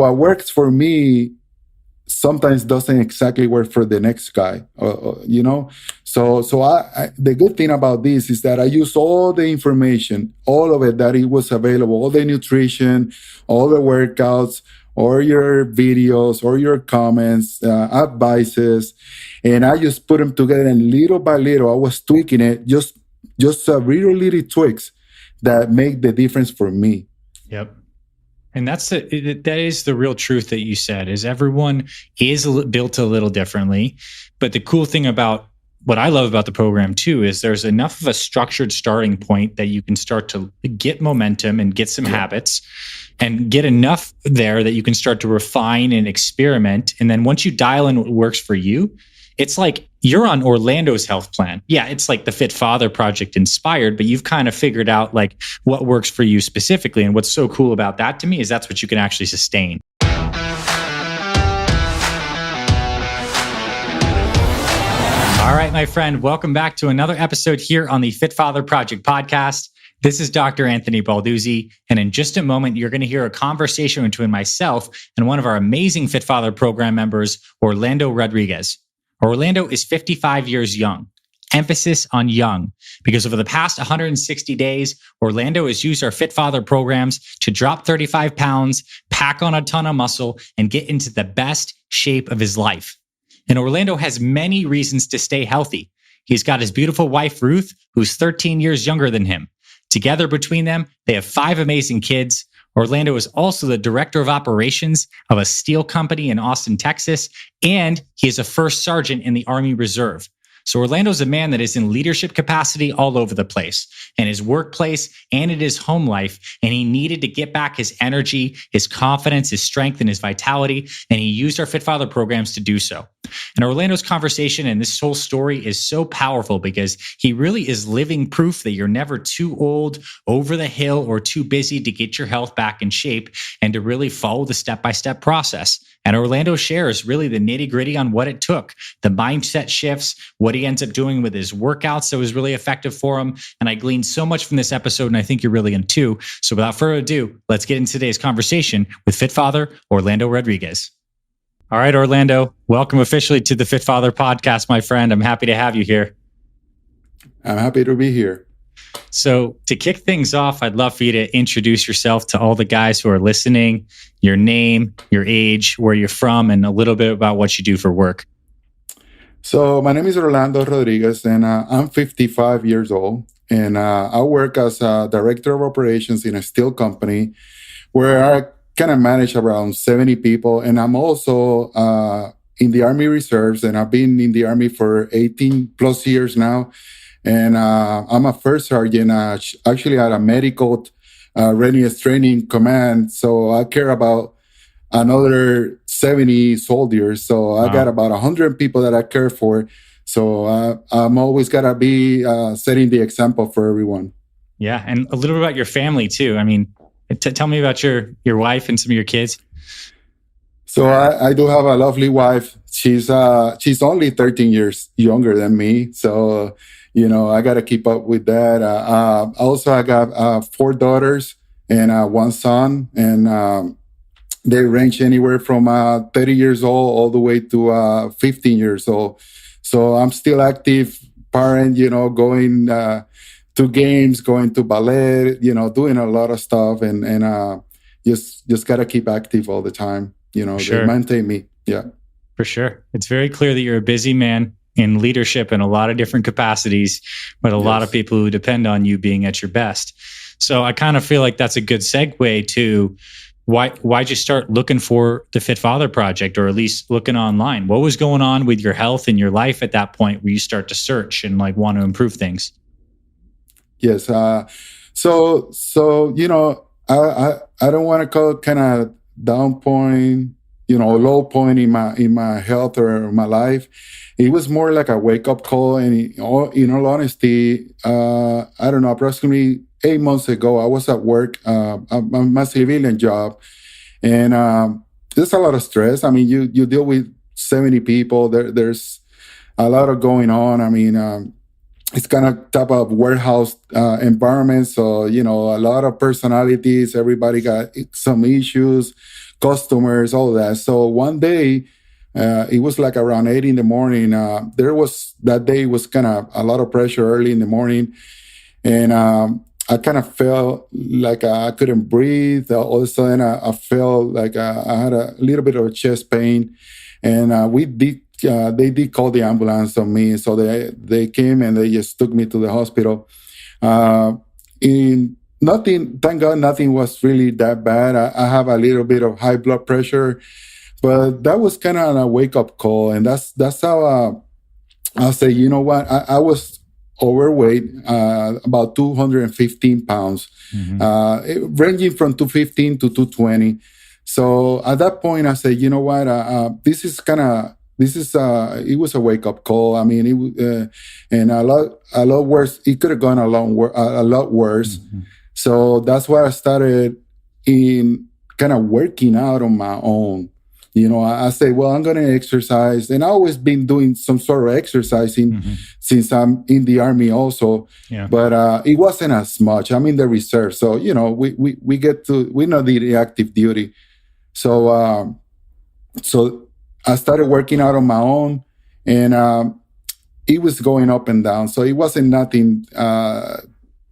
what works for me sometimes doesn't exactly work for the next guy, you know? The good thing about this is that I use all the information, all of it that it was available, all the nutrition, all the workouts, or your videos, or your comments, advices, and I just put them together, and little by little, I was tweaking it, just little tweaks that make the difference for me. Yep. And that is the real truth that you said, is everyone is built a little differently. But the cool thing about what I love about the program too, is there's enough of a structured starting point that you can start to get momentum and get some habits, and get enough there that you can start to refine and experiment. And then once you dial in what works for you, it's like you're on Orlando's health plan. Yeah, it's like the Fit Father Project inspired, but you've kind of figured out like what works for you specifically. And what's so cool about that to me is that's what you can actually sustain. All right, my friend, welcome back to another episode here on the Fit Father Project podcast. This is Dr. Anthony Balduzzi, and in just a moment, you're going to hear a conversation between myself and one of our amazing Fit Father program members, Orlando Rodriguez. Orlando is 55 years young. Emphasis on young, because over the past 160 days, Orlando has used our Fit Father programs to drop 35 pounds, pack on a ton of muscle, and get into the best shape of his life. And Orlando has many reasons to stay healthy. He's got his beautiful wife, Ruth, who's 13 years younger than him. Together between them, they have 5 amazing kids. Orlando is also the director of operations of a steel company in Austin, Texas, and he is a first sergeant in the Army Reserve. So Orlando's a man that is in leadership capacity all over the place, in his workplace and in his home life. And he needed to get back his energy, his confidence, his strength, and his vitality. And he used our Fit Father programs to do so. And Orlando's conversation and this whole story is so powerful because he really is living proof that you're never too old, over the hill, or too busy to get your health back in shape and to really follow the step-by-step process. And Orlando shares really the nitty-gritty on what it took, the mindset shifts, what he ends up doing with his workouts that was really effective for him. And I gleaned so much from this episode, and I think you're really going to too. So without further ado, let's get into today's conversation with Fit Father Orlando Rodriguez. All right, Orlando, welcome officially to the Fit Father podcast, my friend. I'm happy to have you here. I'm happy to be here. So to kick things off, I'd love for you to introduce yourself to all the guys who are listening, your name, your age, where you're from, and a little bit about what you do for work. So my name is Orlando Rodriguez, and I'm 55 years old. And I work as a director of operations in a steel company where I kind of manage around 70 people. And I'm also in the Army Reserves, and I've been in the Army for 18 plus years now. And I'm a first sergeant, actually at a medical readiness training command. So I care about another 70 soldiers. So I got about 100 people that I care for. So I'm always got to be setting the example for everyone. Yeah. And a little bit about your family too. I mean, tell me about your wife and some of your kids. So I do have a lovely wife. She's only 13 years younger than me. So, you know, I got to keep up with that. Also, I got 4 daughters and 1 son. And they range anywhere from 30 years old all the way to 15 years old. So I'm still active parent, you know, going to games, going to ballet, you know, doing a lot of stuff. And just got to keep active all the time. You know, Sure. They maintain me. Yeah. For sure. It's very clear that you're a busy man in leadership in a lot of different capacities, but a lot of people who depend on you being at your best. So I kind of feel like that's a good segue to why'd you start looking for the Fit Father Project, or at least looking online? What was going on with your health and your life at that point where you start to search and like want to improve things? Yes. So, you know, I don't want to call it kind of down point, you know, low point in my health or my life. It was more like a wake up call. And in all honesty, I don't know, approximately 8 months ago, I was at work, my civilian job, and there's a lot of stress. I mean, you deal with 70 people. There's a lot of going on. I mean, it's kind of type of warehouse environment. So, you know, a lot of personalities. Everybody got some issues, customers, all that. So one day, it was like around 8 in the morning. That day was kind of a lot of pressure early in the morning. And I kind of felt like I couldn't breathe. All of a sudden, I felt like I had a little bit of chest pain. And they did call the ambulance on me. So they came and they just took me to the hospital. Thank God, nothing was really that bad. I have a little bit of high blood pressure, but that was kind of a wake up call. And that's how I'll say, you know what? I was overweight, about 215 pounds, ranging from 215 to 220. So at that point, I said, you know what? It was a wake up call. I mean, and a lot worse. It could have gone a lot worse. So that's why I started in kind of working out on my own. I say, well, I'm going to exercise. And I've always been doing some sort of exercising since I'm in the Army also. Yeah. But it wasn't as much. I'm in the reserve. So, we know the active duty. So I started working out on my own, and it was going up and down. So it wasn't nothing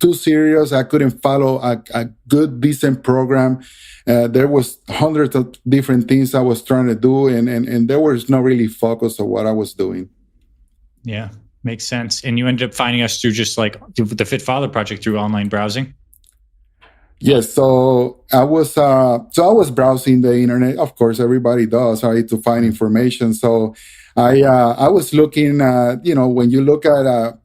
too serious. I couldn't follow a good, decent program. There was hundreds of different things I was trying to do, and there was no really focus on what I was doing. Yeah, makes sense. And you ended up finding us through just like the Fit Father Project through online browsing? Yes, so I was browsing the internet. Of course, everybody does, right, to find information. So I was looking at, when you look at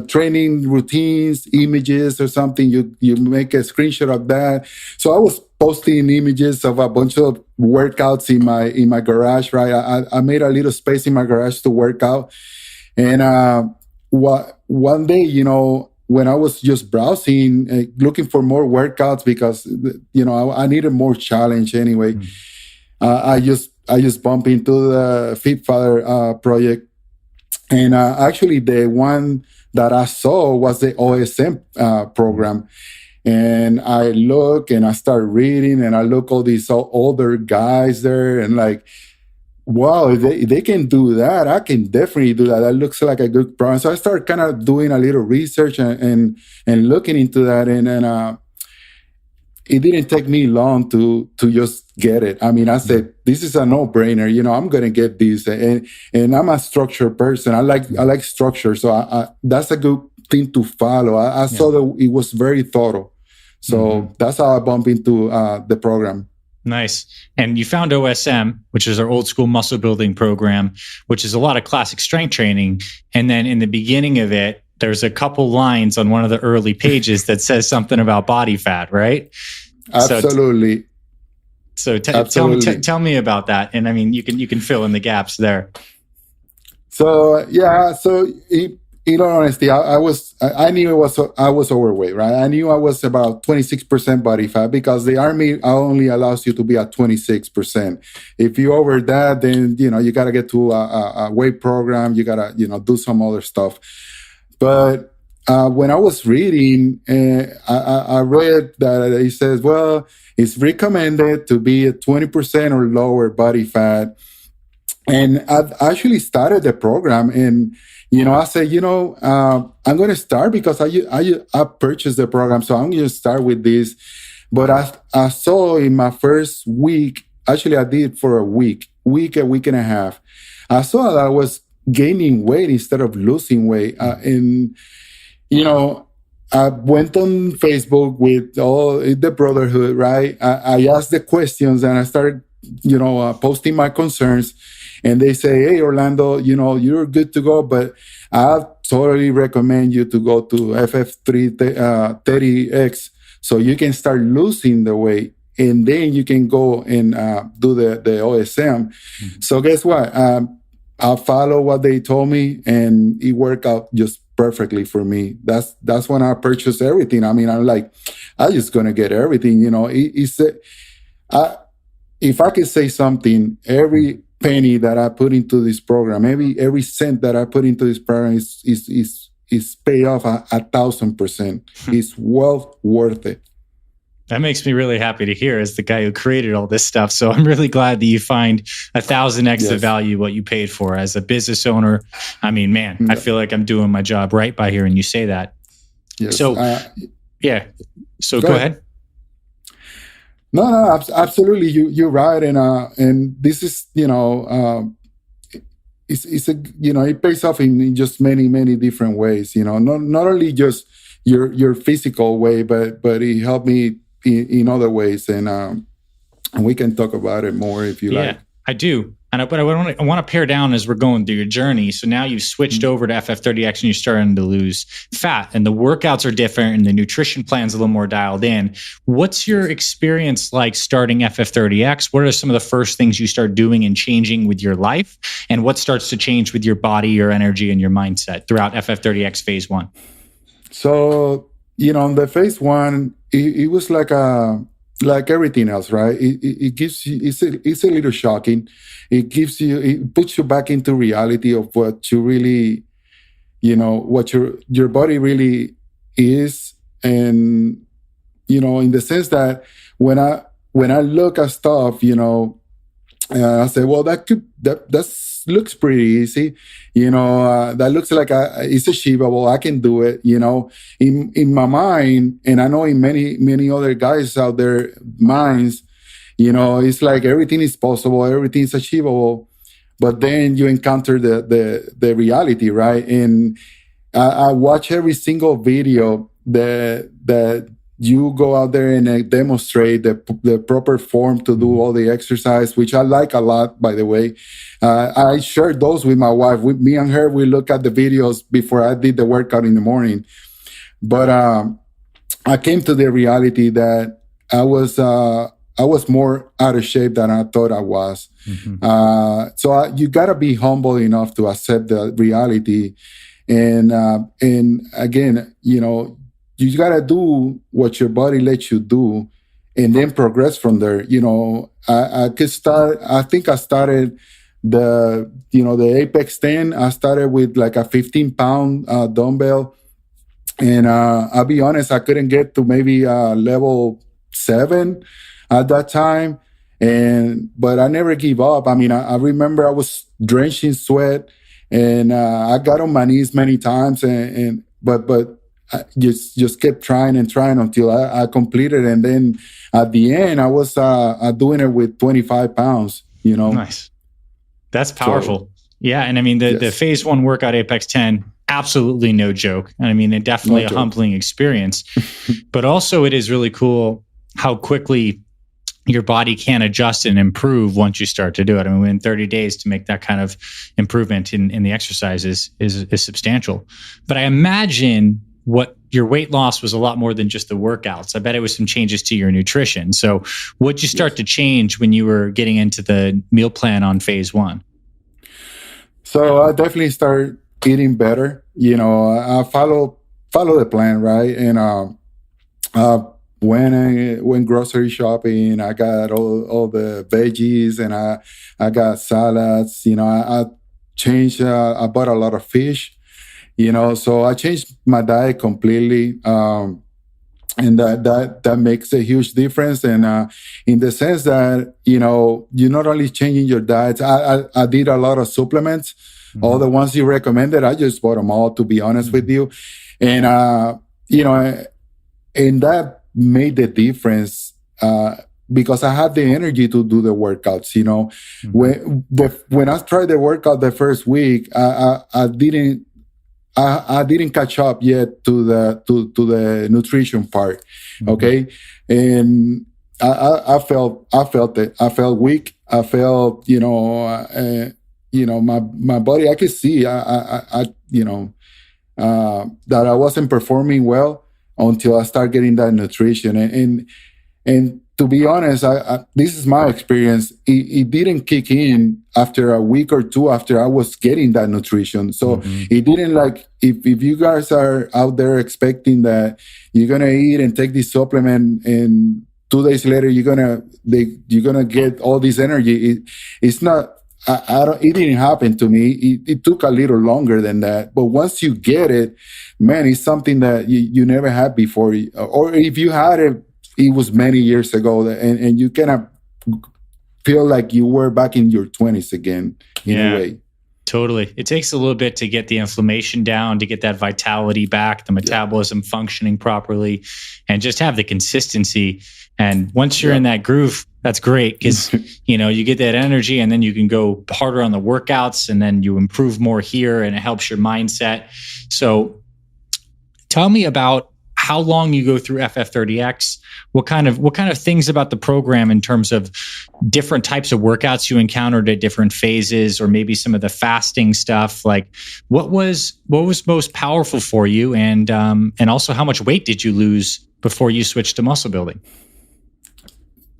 training routines, images or something, you make a screenshot of that. So I was posting images of a bunch of workouts in my garage, right? I made a little space in my garage to work out. And one day, when I was just browsing, looking for more workouts because, I needed more challenge anyway. I just bumped into the Fit Father project. And actually, the one that I saw was the OSM program. And I look and I start reading and I look all these older guys there and like, wow, if they can do that, I can definitely do that. That looks like a good program. So I started kind of doing a little research and looking into that. And it didn't take me long to just get it. I mean, I said, this is a no-brainer. I'm going to get this. And I'm a structured person. I like structure. So that's a good thing to follow. I saw that it was very thorough. So that's how I bumped into the program. Nice. And you found OSM, which is our old school muscle building program, which is a lot of classic strength training. And then in the beginning of it, there's a couple lines on one of the early pages that says something about body fat, right? Absolutely. Tell me about that. And I mean, you can fill in the gaps there. So yeah, in all honesty, I knew I was overweight, right? I knew I was about 26% body fat because the Army only allows you to be at 26%. If you over that, then you got to get to a weight program. You got to do some other stuff. But when I was reading, I read that it says, well, it's recommended to be at 20% or lower body fat. And I've actually started the program, and I said, I'm going to start because I purchased the program, so I'm going to start with this. But I saw in my first week, actually I did for a week and a half. I saw that I was gaining weight instead of losing weight, and I went on Facebook with all the Brotherhood, right? I asked the questions and I started, posting my concerns. And they say, hey, Orlando, you're good to go, but I totally recommend you to go to FFP 30X so you can start losing the weight. And then you can go and do the OSM. Mm-hmm. So guess what? I follow what they told me, and it worked out just perfectly for me. That's when I purchased everything. I mean, I'm like, I'm just going to get everything. If I could say something, every penny that I put into this program, every cent that I put into this program is pay off 1,000%. It's well worth it. That makes me really happy to hear as the guy who created all this stuff. So I'm really glad that you find 1,000x the value what you paid for as a business owner. I mean, man, I feel like I'm doing my job right by hearing you say that. Yes. So, yeah. So go ahead. No, absolutely. You're right. And this is, it's a, it pays off in just many different ways, not only just your physical way, but it helped me in other ways. And we can talk about it more if you like. I do. But I want to pare down as we're going through your journey. So now you've switched over to FF30X and you're starting to lose fat, and the workouts are different and the nutrition plan's a little more dialed in. What's your experience like starting FF30X? What are some of the first things you start doing and changing with your life? And what starts to change with your body, your energy, and your mindset throughout FF30X phase 1? So, the phase 1, it was like everything else, right? It gives you, it's a little shocking. It puts you back into reality of what you really, what your body really is. And, in the sense that when I look at stuff, I say, well, that looks pretty easy. That looks like it's achievable. I can do it, in my mind. And I know in many other guys out there minds, it's like everything is possible, everything's achievable. But then you encounter the reality, right? And I watch every single video that you go out there and demonstrate the proper form to do all the exercise, which I like a lot, by the way. I shared those with my wife. Me and her, we look at the videos before I did the workout in the morning. But I came to the reality that I was more out of shape than I thought I was. Mm-hmm. So you gotta be humble enough to accept the reality. And again, you got to do what your body lets you do and then progress from there. I think I started the Apex 10. I started with like a 15-pound dumbbell. And I'll be honest, I couldn't get to maybe level 7 at that time. But I never give up. I mean, I remember I was drenched in sweat and I got on my knees many times but I just kept trying until I completed. And then at the end, I was doing it with 25 pounds, Nice. That's powerful. So, yeah. And I mean, the phase 1 workout Apex 10, absolutely no joke. And I mean, it definitely a humbling experience, but also it is really cool how quickly your body can adjust and improve once you start to do it. I mean, within 30 days to make that kind of improvement in the exercise is substantial. But I imagine what your weight loss was a lot more than just the workouts. I bet it was some changes to your nutrition. So what'd you start to change when you were getting into the meal plan on phase 1? So I definitely started eating better. I follow the plan, right? And when I went grocery shopping, I got all the veggies and I got salads. I changed. I bought a lot of fish. So I changed my diet completely, and that makes a huge difference. And in the sense that you're not only changing your diet. I did a lot of supplements, all the ones you recommended. I just bought them all, to be honest with you, and and that made the difference. Because I had the energy to do the workouts, when I tried the workout the first week, I didn't catch up yet to the nutrition part. Okay. And I felt it. I felt weak. I felt, my body, I could see, that I wasn't performing well until I started getting that nutrition. And to be honest, this is my experience. It didn't kick in after a week or two after I was getting that nutrition. So it didn't if you guys are out there expecting that you're going to eat and take this supplement and 2 days later you're going to get all this energy. It's not, it didn't happen to me. It took a little longer than that. But once you get it, man, it's something that you never had before. Or if you had it it was many years ago, and you kind of feel like you were back in your 20s again in a way. Totally. It takes a little bit to get the inflammation down, to get that vitality back, the metabolism functioning properly, and just have the consistency. And once you're in that groove, that's great because, you get that energy and then you can go harder on the workouts and then you improve more here and it helps your mindset. So tell me about how long you go through FF30X, what kind of things about the program in terms of different types of workouts you encountered at different phases, or maybe some of the fasting stuff. Like what was most powerful for you, and also how much weight did you lose before you switched to muscle building?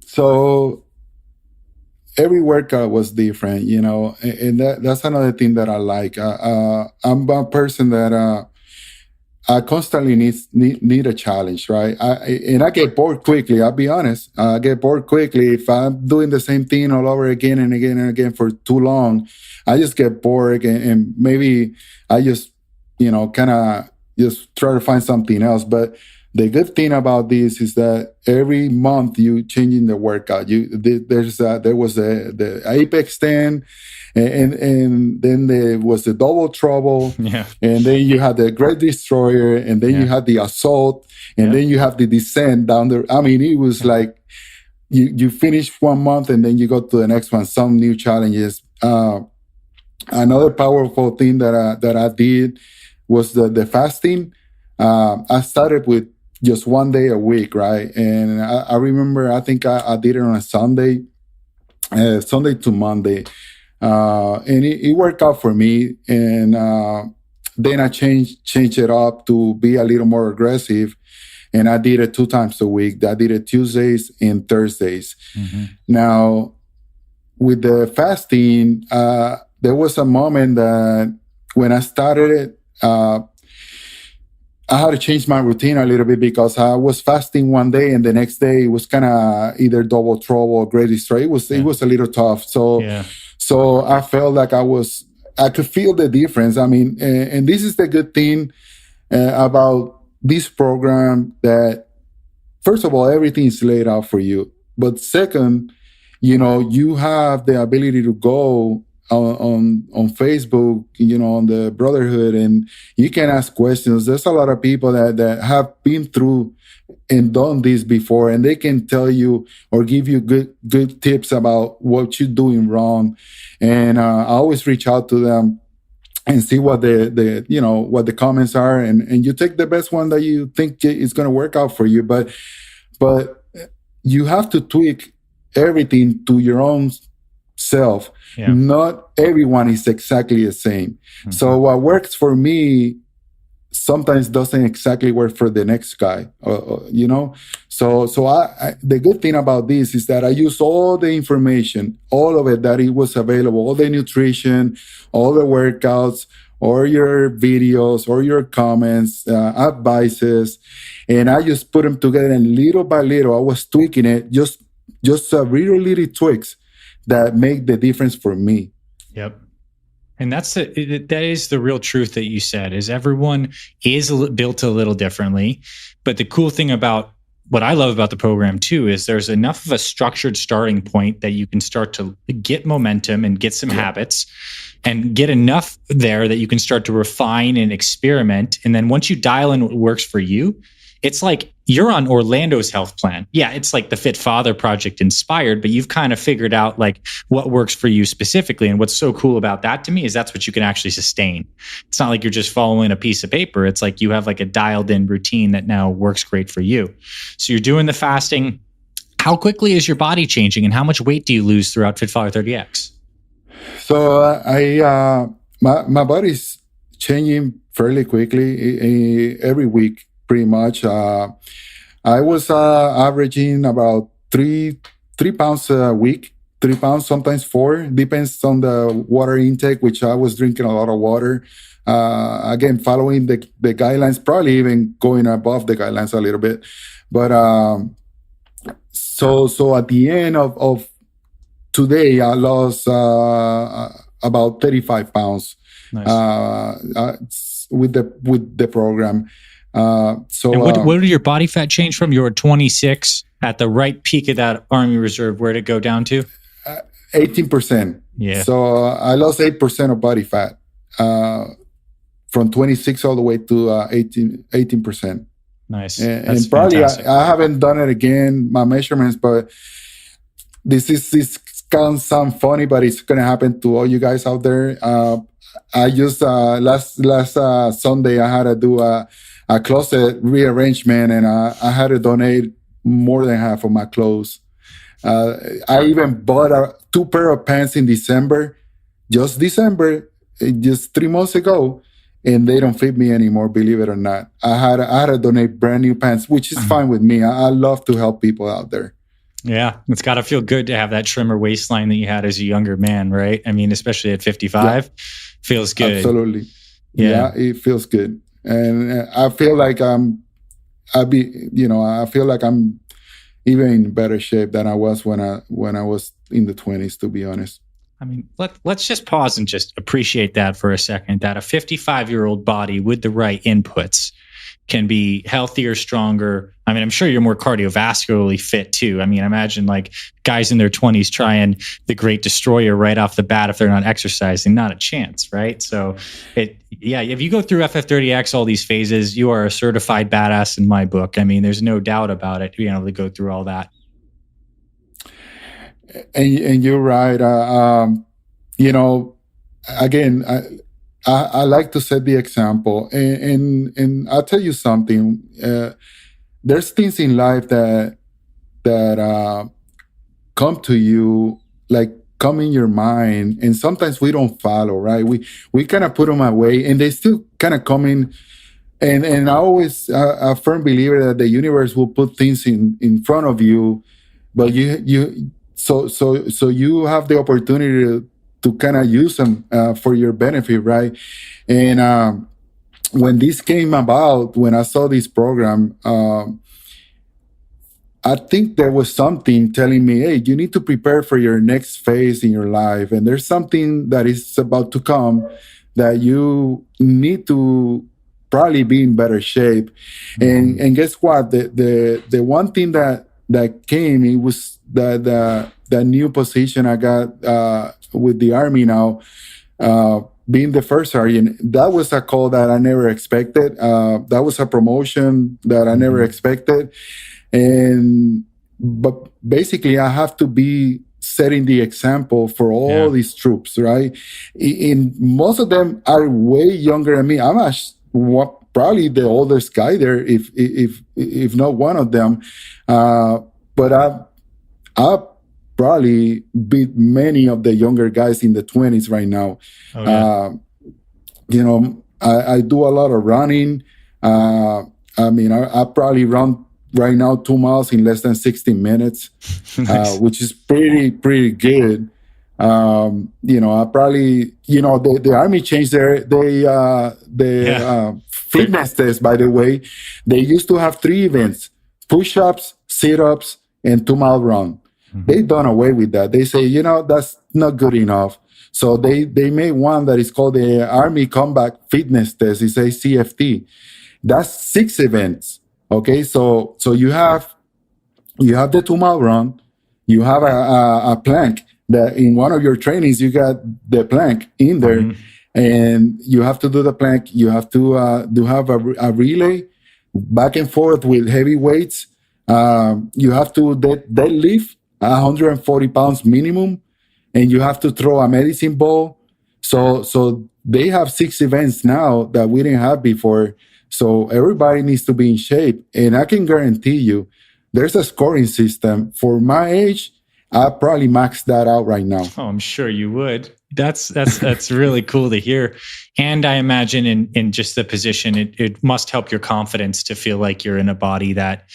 So every workout was different, and that's another thing that I like. I'm a person that I constantly need a challenge, right? I get bored quickly. I'll be honest. I get bored quickly. If I'm doing the same thing all over again and again and again for too long, I just get bored, and maybe I just, kind of just try to find something else. But the good thing about this is that every month you changing the workout. There was the Apex 10. And then there was the double trouble, and then you had the Great Destroyer, and then you had the assault, and then you have the descent down there. I mean, it was like you finish 1 month and then you go to the next one, some new challenges. Another powerful thing that I did was the fasting. I started with just 1 day a week, right? And I remember, I think I did it on a Sunday to Monday. And it worked out for me. And then I changed it up to be a little more aggressive. And I did it 2 times a week. I did it Tuesdays and Thursdays. Mm-hmm. Now, with the fasting, there was a moment that when I started it, I had to change my routine a little bit because I was fasting 1 day and the next day it was kind of either double trouble or Great Destroyer. It was a little tough. So I felt like I could feel the difference. I mean, and this is the good thing about this program, that first of all, everything is laid out for you. But second, you have the ability to go on Facebook, on the Brotherhood, and you can ask questions. There's a lot of people that have been through and done this before, and they can tell you or give you good tips about what you're doing wrong. And I always reach out to them and see what what the comments are, and you take the best one that you think is going to work out for you. But you have to tweak everything to your own self. Not everyone is exactly the same. Mm-hmm. So what works for me sometimes doesn't exactly work for the next guy, So the good thing about this is that I use all the information, all of it that it was available, all the nutrition, all the workouts, or your videos, or your comments, advices, and I just put them together, and little by little I was tweaking it, just little tweaks that make the difference for me. Yep. And that is the real truth that you said, is everyone is built a little differently. But the cool thing about what I love about the program too, is there's enough of a structured starting point that you can start to get momentum and get some habits, and get enough there that you can start to refine and experiment. And then once you dial in what works for you, it's like you're on Orlando's health plan. Yeah, it's like the Fit Father Project inspired, but you've kind of figured out like what works for you specifically. And what's so cool about that to me is that's what you can actually sustain. It's not like you're just following a piece of paper. It's like you have like a dialed in routine that now works great for you. So you're doing the fasting. How quickly is your body changing, and how much weight do you lose throughout Fit Father 30X? So my body's changing fairly quickly every week. Pretty much. I was averaging about 3 pounds a week, 3 pounds, sometimes 4, depends on the water intake, which I was drinking a lot of water. Again, following the guidelines, probably even going above the guidelines a little bit. But so at the end of today, I lost about 35 pounds. Nice. With the program. And what did your body fat change from? You were 26 at the right peak of that Army Reserve. Where did it go down to? 18%. Yeah. So I lost 8% of body fat from 26 all the way to 18%. Nice. And probably I haven't done it again, my measurements, but this can sound funny, but it's going to happen to all you guys out there. I just last Sunday I had to do a closet rearrangement, and I had to donate more than half of my clothes. I even bought 2 pair of pants in December, just 3 months ago, and they don't fit me anymore, believe it or not. I had to donate brand new pants, which is fine with me. I love to help people out there. Yeah, it's got to feel good to have that trimmer waistline that you had as a younger man, right? I mean, especially at 55, feels good. Absolutely. Yeah, it feels good. And I feel like I feel like I'm even in better shape than I was when I was in the 20s, to be honest. I mean, let's just pause and just appreciate that for a second, that a 55-year-old body with the right inputs can be healthier, stronger. I mean, I'm sure you're more cardiovascularly fit too. I mean, I imagine like guys in their 20s trying the Great Destroyer right off the bat if they're not exercising, not a chance, right? So if you go through FF30X, all these phases, you are a certified badass in my book. I mean, there's no doubt about it, being able to go through all that. And you're right. Again, I like to set the example, and I'll tell you something. There's things in life that come to you, like come in your mind, and sometimes we don't follow. Right? We kind of put them away, and they still kind of come in. And I always a firm believer that the universe will put things in front of you, but so you have the opportunity to kind of use them for your benefit, right? And when this came about, when I saw this program, I think there was something telling me, hey, you need to prepare for your next phase in your life. And there's something that is about to come that you need to probably be in better shape. And guess what? The one thing that came, it was the new position I got with the Army now, being the first sergeant. That was a call that I never expected. That was a promotion that I never expected. But basically, I have to be setting the example for all these troops, right? And most of them are way younger than me. I'm probably the oldest guy there, if not one of them. But I probably beat many of the younger guys in the 20s right now. I do a lot of running. I mean, I probably run right now 2 miles in less than 60 minutes, nice. Which is pretty good. I probably, the Army changed their fitness test, by the way. They used to have 3 events: push-ups, sit-ups, and 2-mile run. Mm-hmm. They've done away with that. They say, that's not good enough. So they made one that is called the Army Combat Fitness Test. It's a CFT. That's 6 events. Okay, so you have the 2-mile run, you have a plank that in one of your trainings you got the plank in there, and you have to do the plank. You have to have a relay back and forth with heavy weights. You have to deadlift 140 pounds minimum, and you have to throw a medicine ball. So they have 6 events now that we didn't have before. So everybody needs to be in shape. And I can guarantee you, there's a scoring system. For my age, I probably maxed that out right now. Oh, I'm sure you would. That's really cool to hear. And I imagine in just the position, it must help your confidence to feel like you're in a body that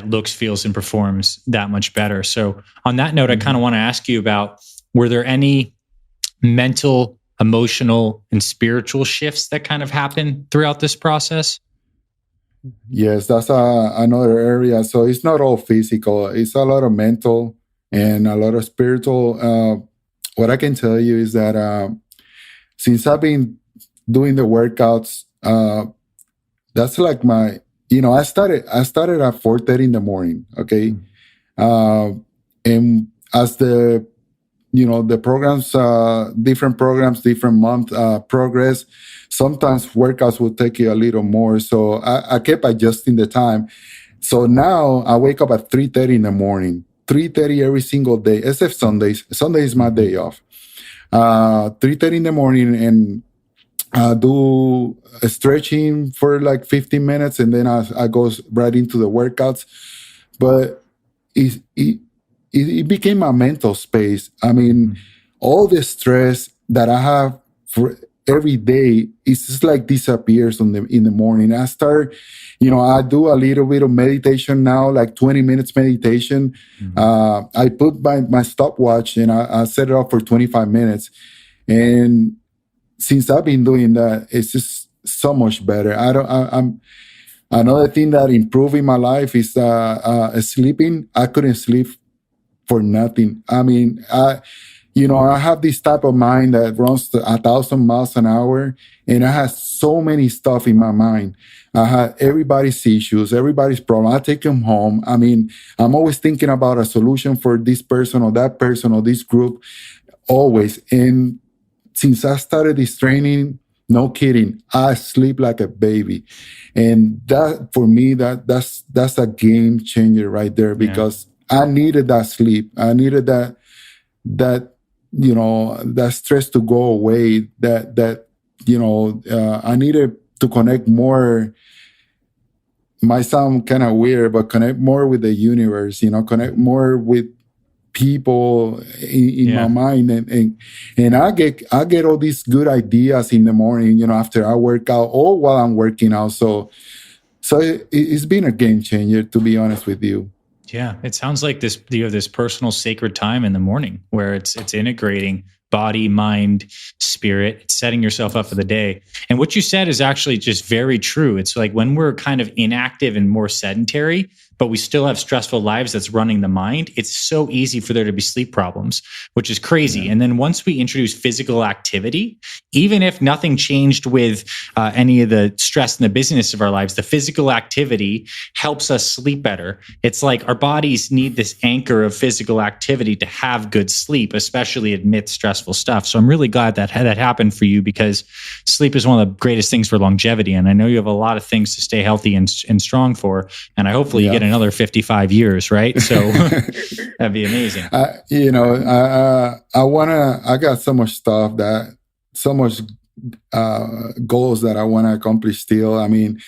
looks, feels, and performs that much better. So on that note, I kind of want to ask you about, were there any mental, emotional, and spiritual shifts that kind of happened throughout this process? Yes, that's another area. So it's not all physical. It's a lot of mental and a lot of spiritual. What I can tell you is that since I've been doing the workouts, that's like my, I started at 4:30 in the morning. Okay. And as the programs, different programs, different month progress, sometimes workouts will take you a little more. So I kept adjusting the time. So now I wake up at 3:30 in the morning, 3:30 every single day, except Sundays. Sunday is my day off. 3:30 in the morning, and do a stretching for like 15 minutes, and then I go right into the workouts. But it became a mental space. I mean, all the stress that I have for every day, it's just like disappears in the morning. I start, I do a little bit of meditation now, like 20 minutes meditation. I put my stopwatch and I set it up for 25 minutes. And since I've been doing that, it's just so much better. I'm another thing that improved in my life is sleeping. I couldn't sleep for nothing. I mean, I have this type of mind that runs 1,000 miles an hour, and I have so many stuff in my mind. I had everybody's issues, everybody's problem. I take them home. I mean, I'm always thinking about a solution for this person or that person or this group, always. And since I started this training, no kidding, I sleep like a baby. And that, for me, that's a game changer right there, because I needed that sleep. I needed that that stress to go away. I needed to connect more. Might sound kind of weird, but connect more with the universe. Connect more with people in my mind, and I get all these good ideas in the morning. After I work out or while I'm working out. So it's been a game changer, to be honest with you. Yeah, it sounds like you have this personal sacred time in the morning where it's integrating body, mind, spirit, it's setting yourself up for the day. And what you said is actually just very true. It's like when we're kind of inactive and more sedentary, but we still have stressful lives that's running the mind, it's so easy for there to be sleep problems, which is crazy. Yeah. And then once we introduce physical activity, even if nothing changed with any of the stress in the business of our lives, the physical activity helps us sleep better. It's like our bodies need this anchor of physical activity to have good sleep, especially amidst stressful stuff. So I'm really glad that happened for you, because sleep is one of the greatest things for longevity. And I know you have a lot of things to stay healthy and strong for. And I hopefully you get another 55 years, right? So that'd be amazing. I got so much stuff so much goals that I want to accomplish still. I mean,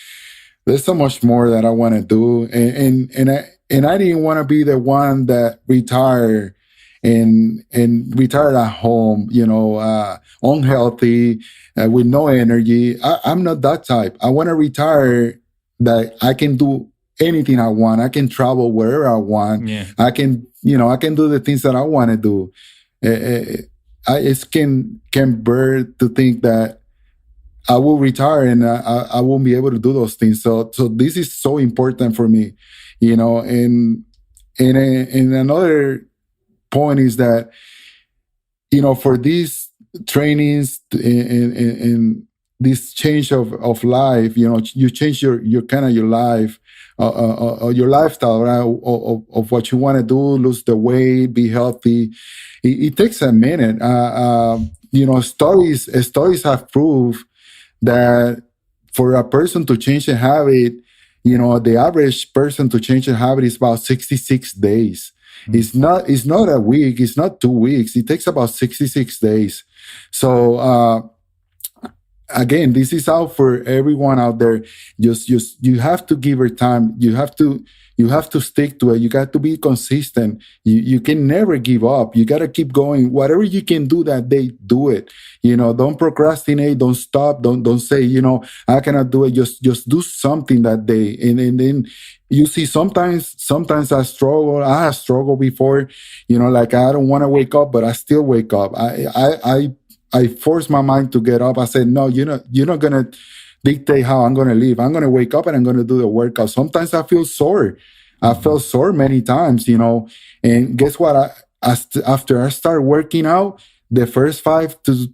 there's so much more that I want to do. And I didn't want to be the one that retired and retired at home, unhealthy, with no energy. I'm not that type. I want to retire that I can do anything I want. I can travel wherever I want. Yeah. I can do the things that I want to do. I just can bear to think that I will retire and I won't be able to do those things. So this is so important for me, and another point is that, for these trainings and this change of life, you change your kind of your life, your lifestyle, right? Of what you want to do, lose the weight, be healthy. It takes a minute. Studies have proved that for a person to change a habit, the average person to change a habit is about 66 days. Mm-hmm. It's not a week. It's not 2 weeks. It takes about 66 days. So, again, this is out for everyone out there. Just you have to give her time. You have to stick to it. You got to be consistent. You can never give up. You got to keep going. Whatever you can do that day, do it. Don't procrastinate. Don't stop. Don't say, I cannot do it. Just do something that day. And then you see, sometimes I struggle. I have struggled before. Like I don't want to wake up, but I still wake up. I forced my mind to get up. I said, no, you're not going to dictate how I'm going to live. I'm going to wake up and I'm going to do the workout. Sometimes I feel sore. I felt sore many times, and guess what? After I start working out, the first 5 to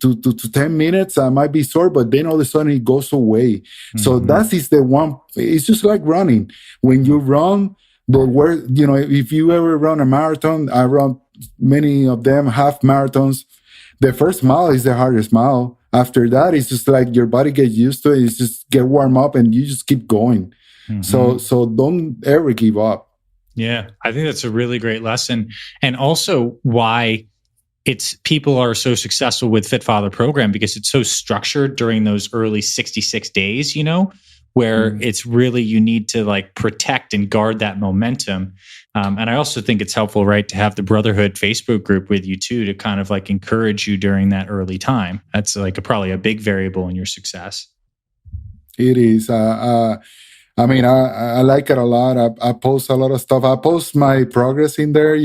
10 minutes, I might be sore, but then all of a sudden it goes away. So that is the one. It's just like running. When you run, the word, if you ever run a marathon, I run many of them, half marathons. The first mile is the hardest mile. After that, it's just like your body gets used to it. It's just get warm up and you just keep going. So don't ever give up. Yeah, I think that's a really great lesson. And also why people are so successful with Fit Father program, because it's so structured during those early 66 days, where it's really, you need to like protect and guard that momentum. And I also think it's helpful, right, to have the Brotherhood Facebook group with you too, to kind of like encourage you during that early time. That's like probably a big variable in your success. It is. I mean, I like it a lot. I post a lot of stuff. I post my progress in there.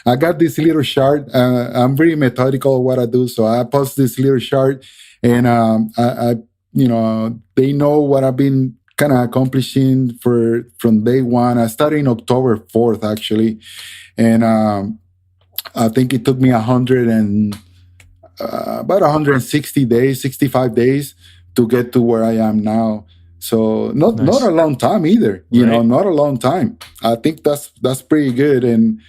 I got this little chart. I'm very methodical what I do. So I post this little chart, and they know what I've been kind of accomplishing from day one. I started in October 4th, actually. And I think it took me about 160 days, 65 days to get to where I am now. So not a long time either, not a long time. I think that's pretty good. And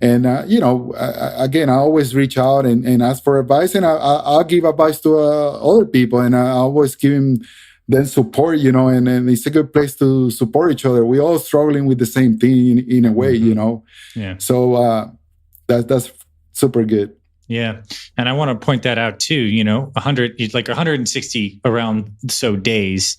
again, I always reach out and ask for advice, and I'll give advice to other people, and I always give them support, and it's a good place to support each other. We're all struggling with the same thing in a way, Yeah. So that's super good. Yeah. And I want to point that out too, 160 around so days,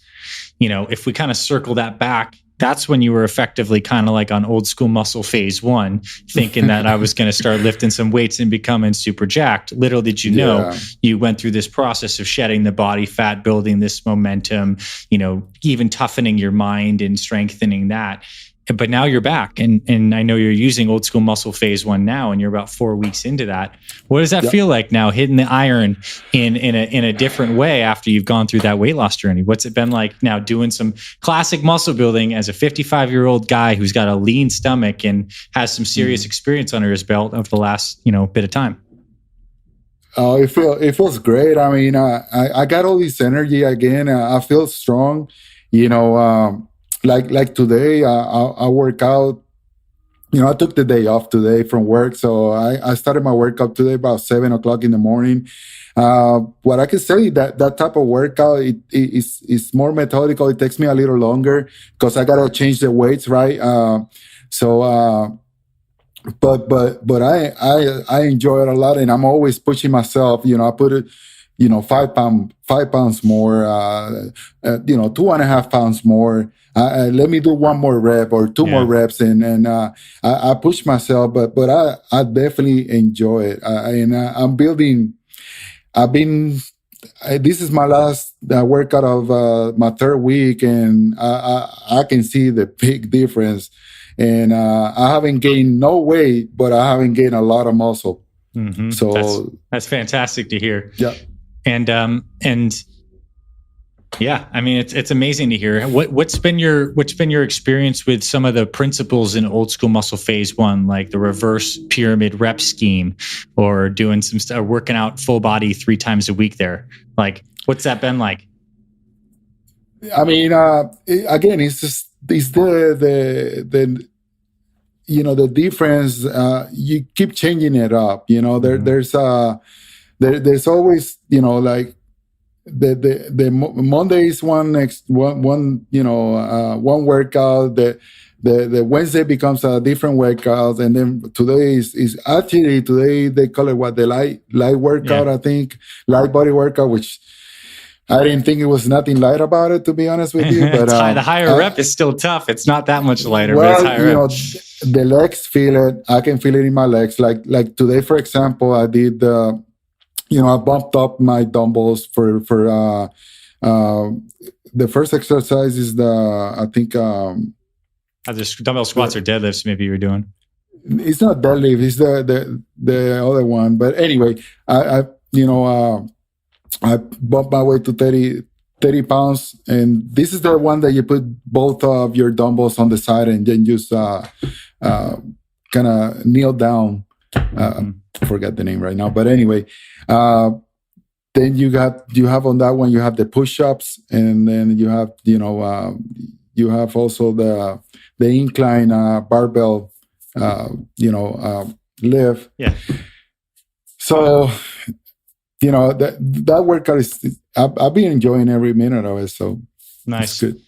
if we kind of circle that back, that's when you were effectively kind of like on old school muscle phase 1, thinking that I was going to start lifting some weights and becoming super jacked. Little did you know, you went through this process of shedding the body fat, building this momentum, even toughening your mind and strengthening that. But now you're back, and I know you're using old school muscle phase 1 now, and you're about 4 weeks into that. What does that feel like now, hitting the iron in a different way after you've gone through that weight loss journey? What's it been like now doing some classic muscle building as a 55-year-old guy who's got a lean stomach and has some serious experience under his belt over the last bit of time? Oh, it feels great. I mean, I got all this energy again. I feel strong. Like today, I work out. I took the day off today from work, so I started my workout today about 7:00 in the morning. What I can say that type of workout is more methodical. It takes me a little longer because I gotta change the weights, right? But I enjoy it a lot, and I'm always pushing myself. I put it. 5 pounds more, 2.5 pounds more. Let me do one more rep or two more reps, and I push myself, but I definitely enjoy it. I'm building. This is my last workout of my 3rd week, and I can see the big difference. And I haven't gained no weight, but I haven't gained a lot of muscle. Mm-hmm. So that's fantastic to hear. Yeah. And yeah, I mean, it's amazing to hear. What's been your experience with some of the principles in old school muscle phase 1, like the reverse pyramid rep scheme, or doing some stuff, working out full body 3 times a week there? Like, what's that been like? I mean, again, it's the difference. You keep changing it up. There's always, like the Monday is one workout. The Wednesday becomes a different workout, and then today is actually today they call it the light workout. I think light body workout, which I didn't think it was nothing light about it, to be honest with you. But the higher rep is still tough. It's not that much lighter, well, but it's higher rep. The legs feel it. I can feel it in my legs. Like today, for example, I did. I bumped up my dumbbells for the first exercise is just dumbbell squats or deadlifts. Maybe you were doing. It's not deadlift. It's the other one. But anyway, I bumped my way to 30 pounds, and this is the one that you put both of your dumbbells on the side and then just kind of kneel down. I forgot the name right now, but anyway, uh, then you have on that one, you have the push-ups, and then you have, you have also the incline barbell, lift. Yeah. So that workout is, I've been enjoying every minute of it. So it's Nice. good.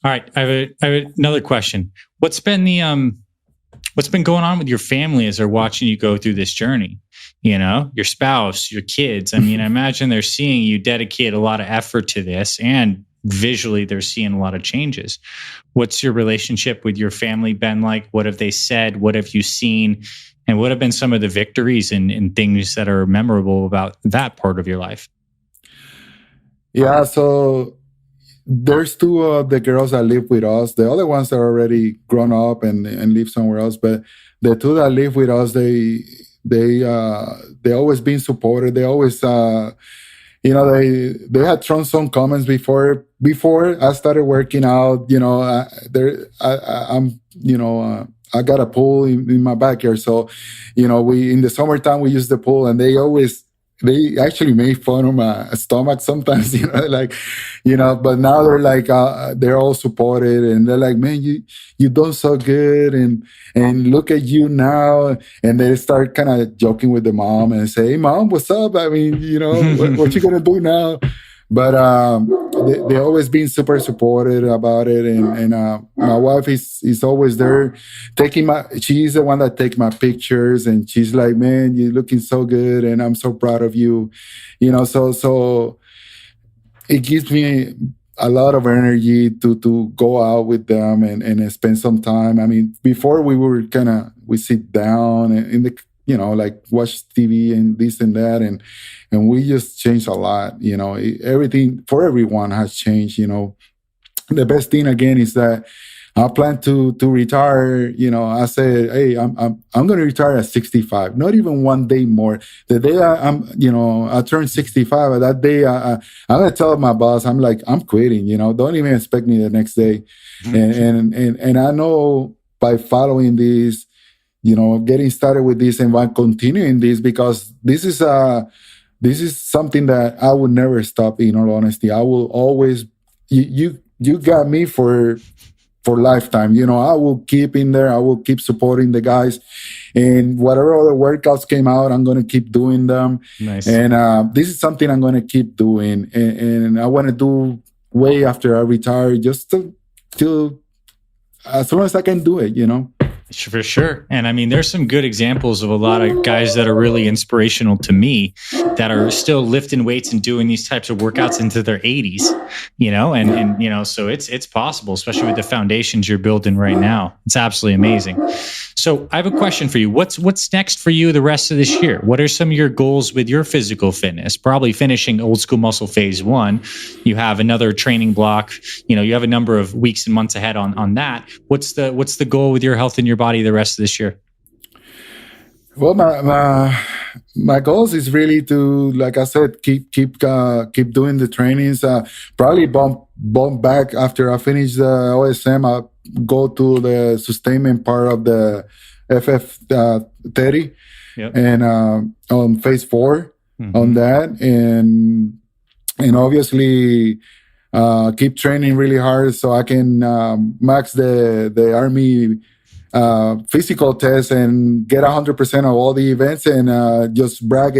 All right. I have another question. What's been going on with your family as they're watching you go through this journey? Your spouse, your kids. I mean, I imagine they're seeing you dedicate a lot of effort to this, and visually they're seeing a lot of changes. What's your relationship with your family been like? What have they said? What have you seen? And what have been some of the victories and things that are memorable about that part of your life? Yeah. So there's two of the girls that live with us. The other ones are already grown up and live somewhere else. But the two that live with us, they always been supported. They always, they had thrown some comments before I started working out. I got a pool in my backyard. So, we in the summertime we use the pool, and they actually made fun of my stomach sometimes, but now they're like, they're all supported, and they're like, man, you done so good, and look at you now. And they start kind of joking with the mom and say, hey, mom, what's up? I mean, what you gonna do now? But they always been super supportive about it, and my wife is always there, she's the one that take my pictures, and she's like, man, you're looking so good, and I'm so proud of you, so it gives me a lot of energy to go out with them and spend some time. I mean, before we sit down in the, like watch TV and this and that, and we just changed a lot. Everything for everyone has changed. The best thing again is that I plan to retire. I said, hey, I'm going to retire at 65. Not even one day more. The day I turn 65, at that day, I'm going to tell my boss, I'm like, I'm quitting. Don't even expect me the next day. And I know by following this, getting started with this and by continuing this, because this is something that I would never stop. In all honesty, I will always. You got me for lifetime. I will keep in there. I will keep supporting the guys, and whatever other workouts came out, I'm going to keep doing them. Nice. And this is something I'm going to keep doing, and I want to do way after I retire, just till as long as I can do it. For sure. And I mean, there's some good examples of a lot of guys that are really inspirational to me that are still lifting weights and doing these types of workouts into their 80s, so it's possible, especially with the foundations you're building right now. It's absolutely amazing. So I have a question for you. What's next for you the rest of this year? What are some of your goals with your physical fitness? Probably finishing Old School Muscle phase 1. You have another training block. You have a number of weeks and months ahead on that. What's the goal with your health and your body the rest of this year? Well, my goals is really to, like I said, keep doing the trainings. Probably bump back after I finish the OSM. I'll go to the sustainment part of the FF30, Yep. and on phase 4 on that, and obviously keep training really hard so I can max the Army physical test and get 100% of all the events, and just brag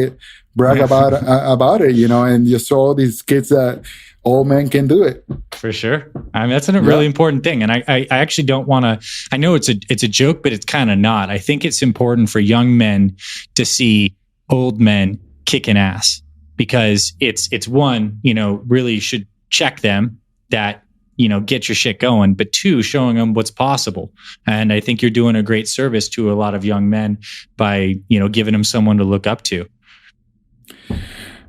about it, and just show all these kids that all men can do it. For sure. I mean, that's a really important thing. And I actually don't want to, I know it's a joke, but it's kind of not. I think it's important for young men to see old men kicking ass, because it's one, really should check them that, get your shit going, but 2, showing them what's possible. And I think you're doing a great service to a lot of young men by, giving them someone to look up to.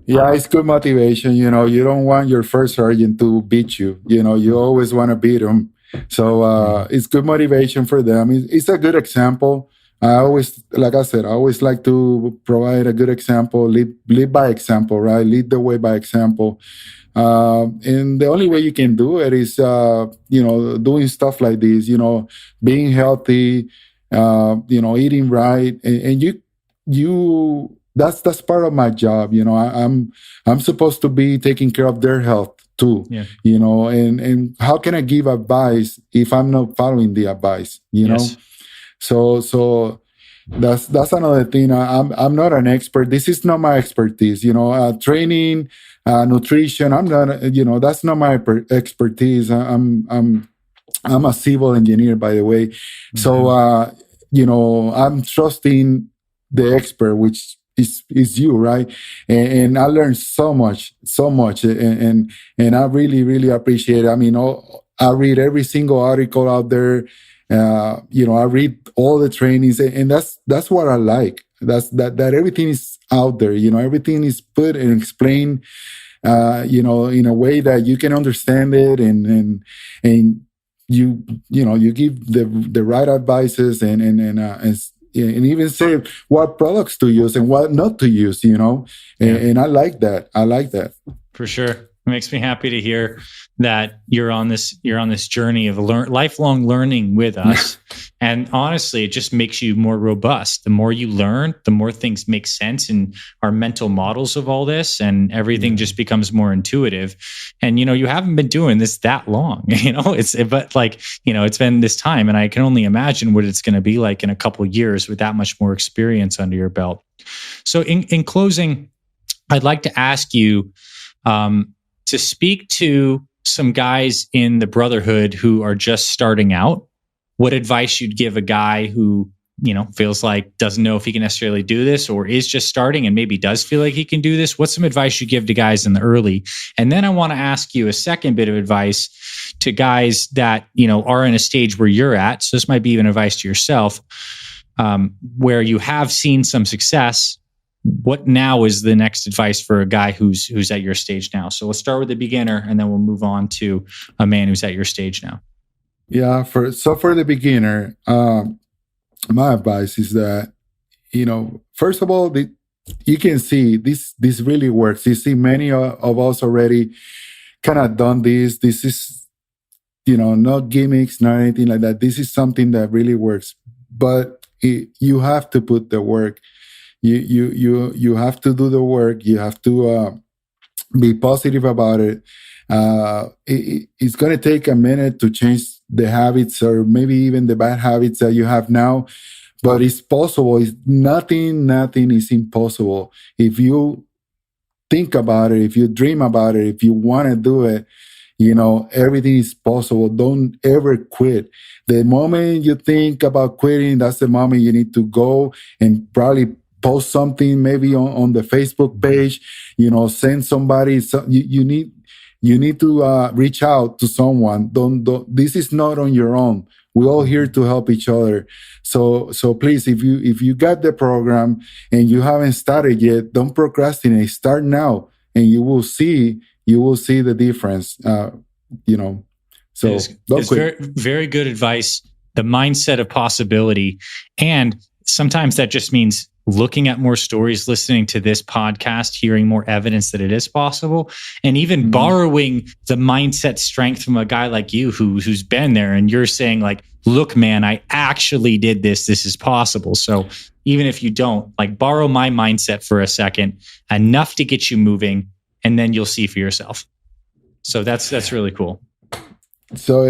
Yeah, it's good motivation. You don't want your first sergeant to beat you. You always want to beat them. So it's good motivation for them. It's a good example. Like I said, I always like to provide a good example, lead by example, right? Lead the way by example. And the only way you can do it is, doing stuff like this, being healthy, eating right. And that's part of my job. I'm supposed to be taking care of their health too. Yeah. And how can I give advice if I'm not following the advice? Yes. So that's another thing. I'm not an expert. This is not my expertise. Training, nutrition. I'm not. That's not my expertise. I'm a civil engineer, by the way. Mm-hmm. So I'm trusting the expert, which is you, right? And I learned so much, and I really, really appreciate it. I mean, I read every single article out there. I read all the trainings, and that's what I like. That everything is out there. Everything is put and explained. In a way that you can understand it, and you give the right advices, and even say what products to use and what not to use. And I like that. For sure. It makes me happy to hear that you're on this journey of lifelong learning with us. And honestly, it just makes you more robust. The more you learn, the more things make sense in our mental models of all this, and everything just becomes more intuitive. And you haven't been doing this that long. It's been this time, and I can only imagine what it's going to be like in a couple of years with that much more experience under your belt. So in closing, I'd like to ask you to speak to some guys in the Brotherhood who are just starting out. What advice you'd give a guy who, feels like doesn't know if he can necessarily do this, or is just starting and maybe does feel like he can do this? What's some advice you give to guys in the early? And then I want to ask you a second bit of advice to guys that, are in a stage where you're at. So this might be even advice to yourself, where you have seen some success. What now is the next advice for a guy who's at your stage now? So let's start with the beginner, and then we'll move on to a man who's at your stage now. Yeah. For the beginner, my advice is that, first of all, you can see this really works. You see many of us already kind of done this. This is, not gimmicks, not anything like that. This is something that really works, but you have to put the work. You have to do the work. You have to be positive about it. It's going to take a minute to change the habits, or maybe even the bad habits that you have now, but it's possible. Nothing is impossible. If you think about it, if you dream about it, if you want to do it, everything is possible. Don't ever quit. The moment you think about quitting, that's the moment you need to go and probably post something maybe on the Facebook page, send somebody. You need to reach out to someone. Don't. This is not on your own. We're all here to help each other. So please, if you got the program and you haven't started yet, don't procrastinate. Start now, and you will see the difference. So it's very, very good advice. The mindset of possibility, and sometimes that just means looking at more stories, listening to this podcast, hearing more evidence that it is possible, and even borrowing the mindset strength from a guy like you who's been there, and you're saying like, look, man, I actually did this. This is possible. So even if you don't, borrow my mindset for a second, enough to get you moving, and then you'll see for yourself. So that's really cool. So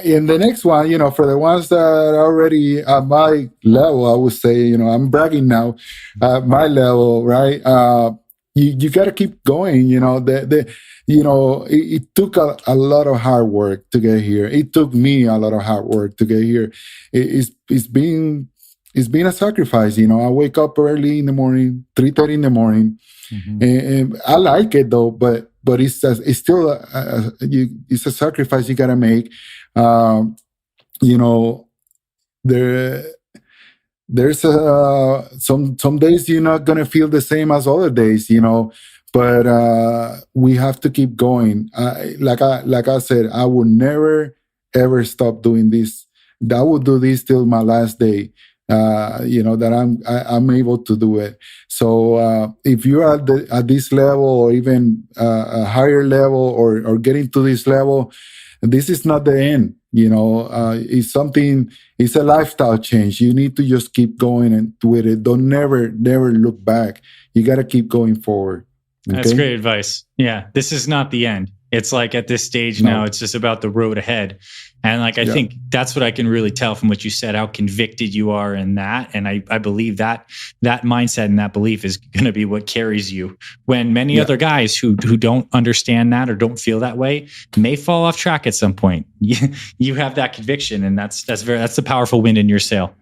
in the next one, for the ones that are already at my level, I would say, I'm bragging now, at my level, right? You got to keep going. It took a lot of hard work to get here. It took me a lot of hard work to get here. It's been a sacrifice. I wake up early in the morning, 3:30 in the morning, and I like it though, but it's still it's a sacrifice you gotta make. There's some days you're not gonna feel the same as other days, but we have to keep going. Like I said, I will never ever stop doing this. I will do this till my last day. That I'm able to do it. So if you're at this level, or even a higher level, or getting to this level, this is not the end. It's something, it's a lifestyle change. You need to just keep going and with it. Don't never look back. You got to keep going forward. Okay? That's great advice. Yeah. This is not the end. It's like at this stage now, it's just about the road ahead. And like, I think that's what I can really tell from what you said, how convicted you are in that. And I believe that mindset and that belief is going to be what carries you when many other guys who don't understand that or don't feel that way may fall off track at some point. You have that conviction, and that's the powerful wind in your sail.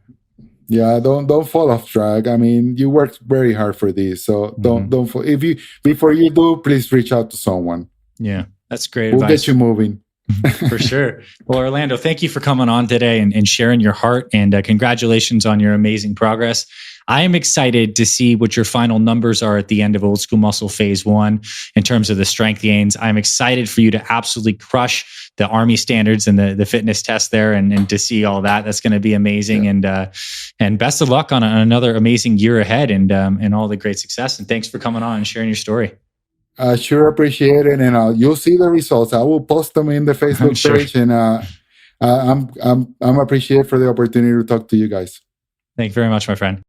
Yeah, don't fall off track. I mean, you worked very hard for this, so don't fall. Before you do, please reach out to someone. Yeah, that's great We'll advice. get you moving. For sure. Well, Orlando, thank you for coming on today and sharing your heart, and congratulations on your amazing progress. I am excited to see what your final numbers are at the end of Old School Muscle Phase 1 in terms of the strength gains. I'm excited for you to absolutely crush the Army standards and the fitness test there, and to see all that. That's going to be amazing. Yeah. And best of luck on another amazing year ahead, and all the great success. And thanks for coming on and sharing your story. I sure appreciate it, and you'll see the results. I will post them in the Facebook page, and I'm appreciated for the opportunity to talk to you guys. Thank you very much, my friend.